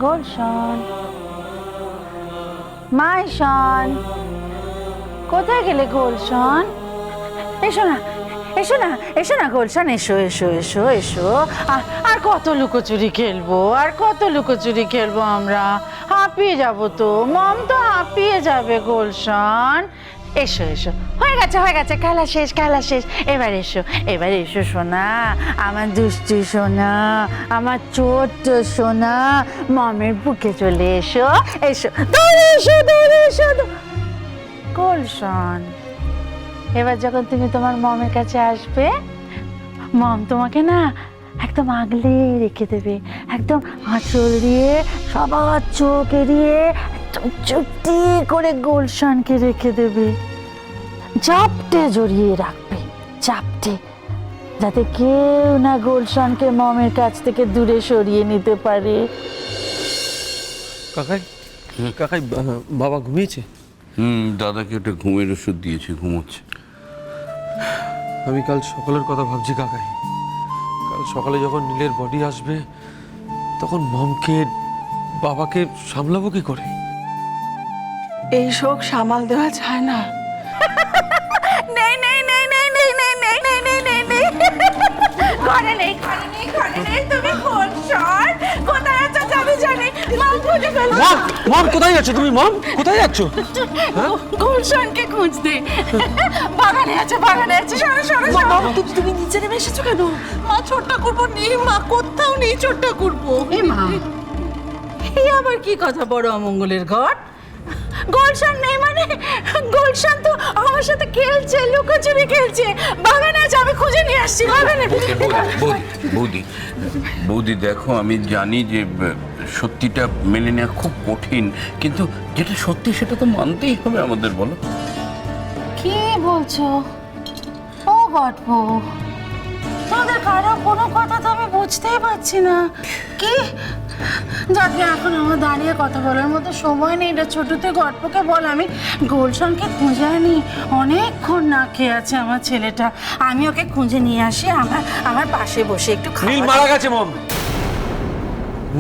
গুলশান, মাইশান, কোথায় গেলে গুলশান? এসো না, এসো না, এসো না গুলশান, এসো এসো এসো এসো। আর কত লুকোচুরি খেলবো, আর কত লুকোচুরি খেলবো আমরা? হাঁপিয়ে যাবো তো, মম তো হাঁপিয়ে যাবে গুলশান। এসো এসো, হয়ে গেছে, খেলা শেষ, খেলা শেষ। এবার এসো, এবার এসো সোনা, আমার দুষ্টু সোনা, আমার ছোট্ট সোনা, মমের বুকে চলে এসো। এসো, দৌড়ে এসো, দৌড়ে এসো। গুলশান, এবার যখন তুমি তোমার মমের কাছে আসবে, মম তোমাকে না একদম আগলে রেখে দেবে, একদম আঁচল দিয়ে সবার চোখ এড়িয়ে একদম চুপটি করে গুলশানকে রেখে দেবে, চাপটে জড়িয়ে রাখবে, চাপটে, যাতে কেউ না গুলশানকে মমের কাছ থেকে দূরে সরিয়ে নিতে পারে। কাকাই, কাকাই, বাবা ঘুমিয়েছে? দাদাকে একটা ঘুমের ওষুধ দিয়েছে, ঘুমোচ্ছে। আমি কাল সকালের কথা ভাবছি কাকাই। কাল সকালে যখন নীলের বডি আসবে, তখন মমকে, বাবাকে সামলাবো কি করে? এই শোক সামাল দেওয়া যায় না। নেই নেই নেই নেই নেই নেই নেই নেই নেই নেই নেই ঘরে নেই, ঘরে নেই, ঘরে নেই। তুমি গুলশান কোথায় আছো আমি জানি, মম খুঁজে ফেলবো। মম, মম কোথায় যাচ্ছ তুমি? মম কোথায় যাচ্ছ? গুলশানকে খুঁজতে বাগানে আছে, বাগানে আছে। সরো সরো সরো। তুমি নিচে নেমে এসেছো কেন? মা ছোট্টা করবো নেই, মা কোথাও নেই ছোট্টা করবো। এ মা, এই আবার কি কথা, বড় অমঙ্গলের ঘর? গুলশান নেই মানে? গুলশান তো আমার সাথে খেলছে, লুকোচুরি খেলছে, বাগানে আছে। আমি খুঁজে নিয়ে আসছি, বাগানে। বৌদি, বৌদি দেখো, আমি জানি যে সত্যিটা মেনে নেওয়া খুব কঠিন, কিন্তু যেটা সত্যি সেটা তো মানতেই হবে আমাদের, বলো। কি বলছো ও গল্প? তোমাদের কারো কোনো কথা তো আমি বুঝতেই পারছি না। কি যাকে এখন আমার দাঁড়িয়ে কথা বলার মতো সময় নেই, এটা ছোটতে গল্পকে বল। আমি গুলশানকে খুঁজে আনি, অনেকক্ষণ না খেয়ে আছে আমার ছেলেটা। আমি ওকে খুঁজে নিয়ে আসি, আমার পাশে বসে একটু নীল খাওয়া। মারা গেছে মম,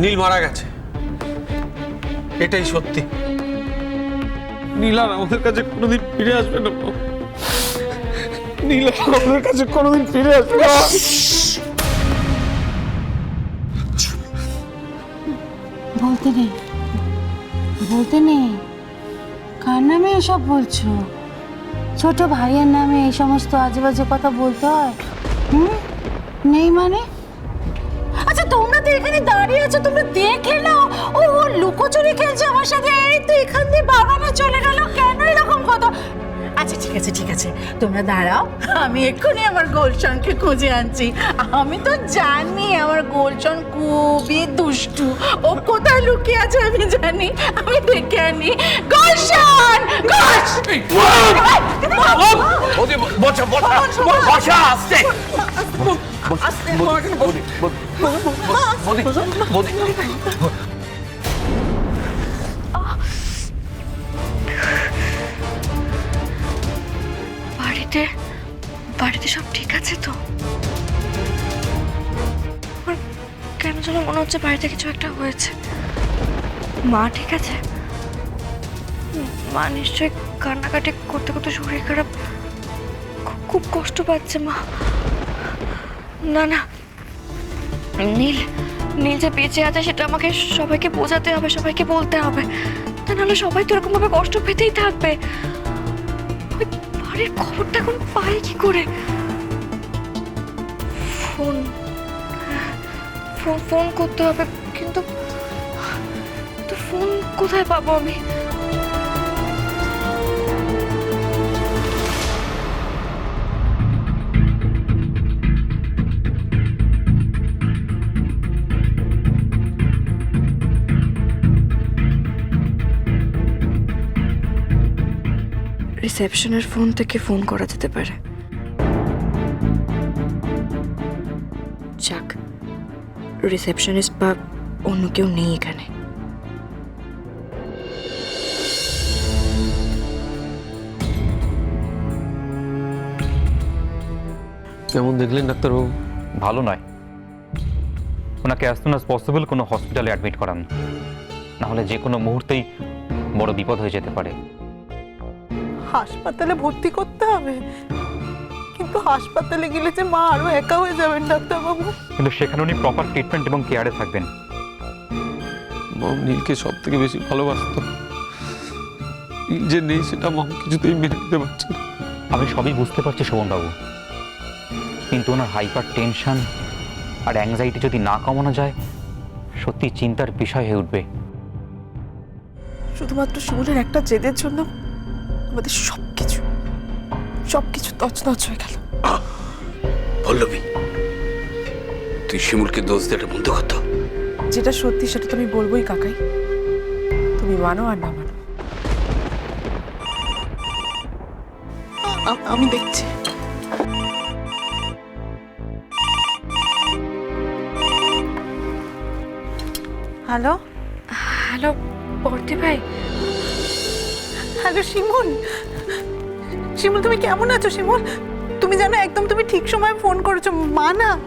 নীল মারা গেছে, এটাই সত্যি। নীল আর আমাদের কাছে কোনোদিন ফিরে আসবে না মম। নীল আর আমাদের কাছে কোনোদিন ফিরে আসবে না। বলতে নেই, বলতে নেই। কার নামে এসব বলছো? ছোট ভাইয়ের নামে এই সমস্ত আজে বাজে কথা বলতে হয়? নেই মানে? আচ্ছা তোমরা তো এখানে দাঁড়িয়ে আছো, তোমরা দেখে নাও। ও লুকোচুরি খেলছে আমার সাথে, এই তো এখান দিয়ে বাগানে চলে গেল। কেন এরকম কথা? আচ্ছা ঠিক আছে, ঠিক আছে, তোমরা দাঁড়াও, আমি এক্ষুনি আমার গুলশানকে খুঁজে আনছি। আমি তো জানি আমার গুলশান খুবই দুষ্টু, ও কোথায় লুকিয়ে আছে আমি জানি, আমি দেখে আনি। গুলশান, বাড়িতে সব ঠিক আছে তো? আমার কেন যেন মনে হচ্ছে বাড়িতে কিছু একটা হয়েছে। মা ঠিক আছে? মা নিশ্চয়ই কান্নাকাটি করতে করতে শরীর খারাপ, খুব কষ্ট পাচ্ছে মা। না না, নীল নীল যে বেঁচে আছে সেটা আমাকে সবাইকে বোঝাতে হবে, সবাইকে বলতে হবে, তা নাহলে সবাই তো এরকম ভাবে কষ্ট পেতেই থাকবে। ওই বাড়ির খবরটা এখন পাই কি করে? ফোন ফোন করতে হবে, কিন্তু তো ফোন কোথায় পাবো আমি? রিসেপশনের ফোন থেকে ফোন করা যেতে পারে। যাক, রিসেপশনিস্ট বা অন্য কেউ নেই এখানে। কেমন দেখলেন ডাক্তারবাবু? ভালো নয়। ওনাকে অ্যাজ সুন অ্যাজ পসিবল কোনো হসপিটালে অ্যাডমিট করান, নাহলে যে কোনো মুহূর্তেই বড় বিপদ হয়ে যেতে পারে। হাসপাতালে ভর্তি করতে হবে, কিন্তু হাসপাতালে গেলে যে মা আরো একা হয়ে যাবেন ডাক্তারবাবু। কিন্তু সেখানে উনি প্রপার ট্রিটমেন্ট এবং কেয়ারে থাকবেন। মম নীলকে সব থেকে বেশি ভালোবাসতো। নীল যে নেই সেটা মম কিছুতেই মেনে নিতে পারছে না। আমি সবই বুঝতে পারছি শোভনবাবু, কিন্তু ওনার হাইপার টেনশন আর অ্যাংজাইটি যদি না কমানো যায়, সত্যি চিন্তার বিষয় হয়ে উঠবে। শুধুমাত্র শিমুলের একটা জেদের জন্য আমাদের সবকিছু তছনছ হয়ে গেল। পল্লবী, তুই শিমুলকে দোষ দেওয়াটা বন্ধ করতো। যেটা সত্যি সেটা তো আমি বলবোই কাকাই, তুমি মানো আর না মানো। আমি দেখছি। হ্যালো হ্যালো বর্দি ভাই। হ্যালো শিমুল, শিমুল তুমি কেমন আছো? শিমুল তুমি জানো একদম তুমি ঠিক সময় ফোন করেছো।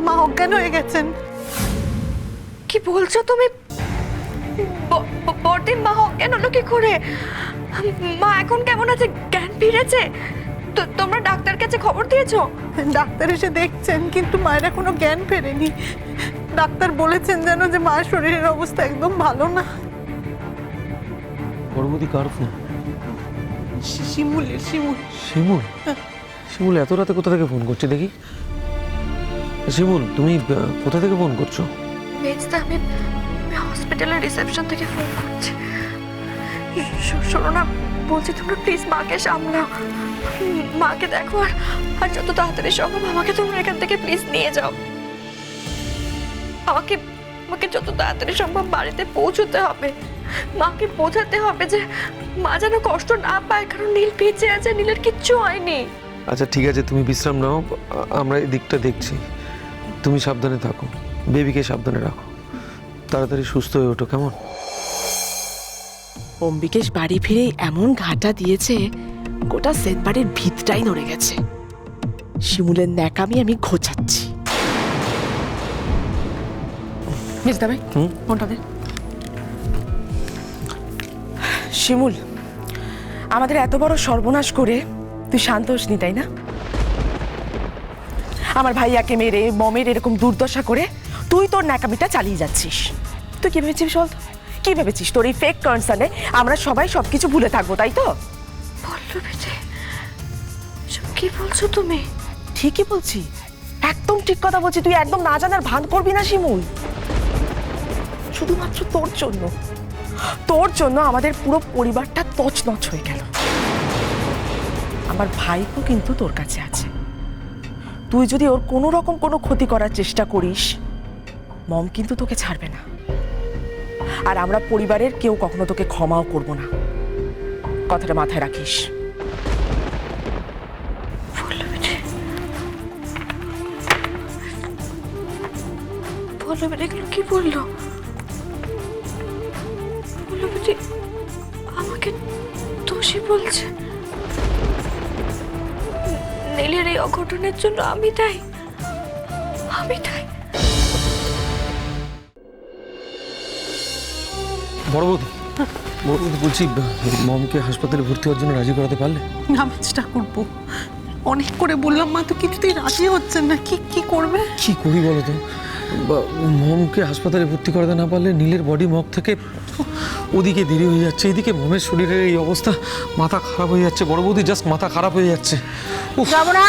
মা অজ্ঞান হয়ে গেছেন। কি বলছো তুমি? বর্দি মা অজ্ঞান হলো কি করে? মা এখন কেমন আছে? জ্ঞান ফিরেছে? তো তোমরা ডাক্তার কাছে খবর দিয়েছো? ডাক্তার এসে দেখছেন, কিন্তু মায়ের এখনো জ্ঞান ফেরেনি। ডাক্তার বলেছেন জানো যে মায়ের শরীরের অবস্থা একদম ভালো না। পরবর্তী কার ফোন? শিমুল শিমুল এত রাতে কোথা থেকে ফোন করছে দেখি? শিমুল তুমি কোথা থেকে ফোন করছো? মেজদা, আমি হসপিটালের রিসেপশন থেকে ফোন করছি। শোনো না, বলছি তোমরা প্লিজ মাকে সামলাও, মাকে দেখো, আর যত তাড়াতাড়ি সম্ভব আমাকে তোমরা এখান থেকে প্লিজ নিয়ে যাও। আমাকে যত তাড়াতাড়ি সম্ভব বাড়িতে পৌঁছতে হবে। মাকে বোঝাতে হবে যে মা যেন কষ্ট না পায়, কারণ নীল বেঁচে আছে, নীলের কিচ্ছু হয়নি। আচ্ছা ঠিক আছে, তুমি বিশ্রাম নাও, আমরা এই দিকটা দেখছি। তুমি সাবধানে থাকো, বেবিকে সাবধানে রাখো, তাড়াতাড়ি সুস্থ হয়ে ওঠো, কেমন? অম্বিকেশ বাড়ি ফিরে এমন ঘাটা দিয়েছে, গোটা সেট বাড়ির ভিতটাই নড়ে গেছে। শিমুলের ন্যাকামি আমি ঘোচাচ্ছি। মেজদা ভাই ফোনটা দে। শিমুল, আমাদের এত বড় সর্বনাশ করে তুই শান্ত হসনি, তাই না? আমার ভাইয়াকে মেরে মমের এরকম দুর্দশা করে তুই তোর ন্যাকামিটা চালিয়ে যাচ্ছিস। তুই কি ভেবেছিস বল? কি ভেবেছিস তোর এই ফেক কনসার্নে আমরা সবাই সবকিছু ভুলে থাকবো, তাই তো? পল্লবী যে, এসব কি বলছো তুমি? ঠিকই বলছি, একদম ঠিক কথা বলছি। তুই একদম না জানার ভান করবি না শিমুল। শুধুমাত্র তোর জন্য আমাদের পুরো পরিবারটা তছনছ হয়ে গেল। আমার ভাইপো কিন্তু তোর কাছে আছে। তুই যদি ওর কোনো রকম কোনো ক্ষতি করার চেষ্টা করিস, মম কিন্তু তোকে ছাড়বে না। আর আমরা পরিবারের কেউ কখনো তোকে ক্ষমাও করব না, কথাটা মাথায় রাখিস। পল্লবী এগুলো কি বললো? পল্লবী আমাকে দোষী বলছে। নীলের এই অঘটনের জন্য আমি দায়ী। বড় বৌদি বলছি, মমকে হাসপাতালে ভর্তি হওয়ার জন্য রাজি করাতে পারলে? না চেষ্টা করবো, অনেক করে বললাম, মা তো কিছুতেই রাজি হচ্ছেন না। কি করবে? কি করি বলো তো? মমকে হাসপাতালে ভর্তি করাতে না পারলে নীলের বডি মগ থেকে ওদিকে দেরি হয়ে যাচ্ছে, এদিকে মমের শরীরের এই অবস্থা, মাথা খারাপ হয়ে যাচ্ছে। বড় বৌদি জাস্ট মাথা খারাপ হয়ে যাচ্ছে। যাবো না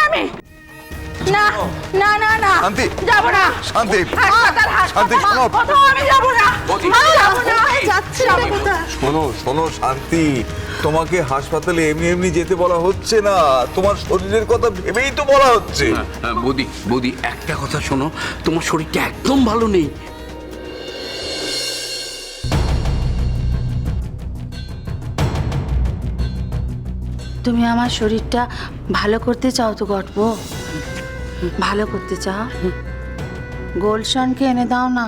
আমি। না না না না, শান্তি, যাবো না। শান্তি, শান্তি, শোনো। কোথাও আমি যাবো না। যাবো না, যাচ্ছে না কোথায়? শোনো শান্তি, তোমাকে হাসপাতালে এমনি যেতে বলা হচ্ছে না, তোমার শরীরের কথা ভেবেই তো বলা হচ্ছে। বৌদি একটা কথা শোনো, তোমার শরীরটা একদম ভালো নেই। তুমি আমার শরীরটা ভালো করতে চাও তো গর্ব? ভালো করতে চাও? গোলশনকে এনে দাও না।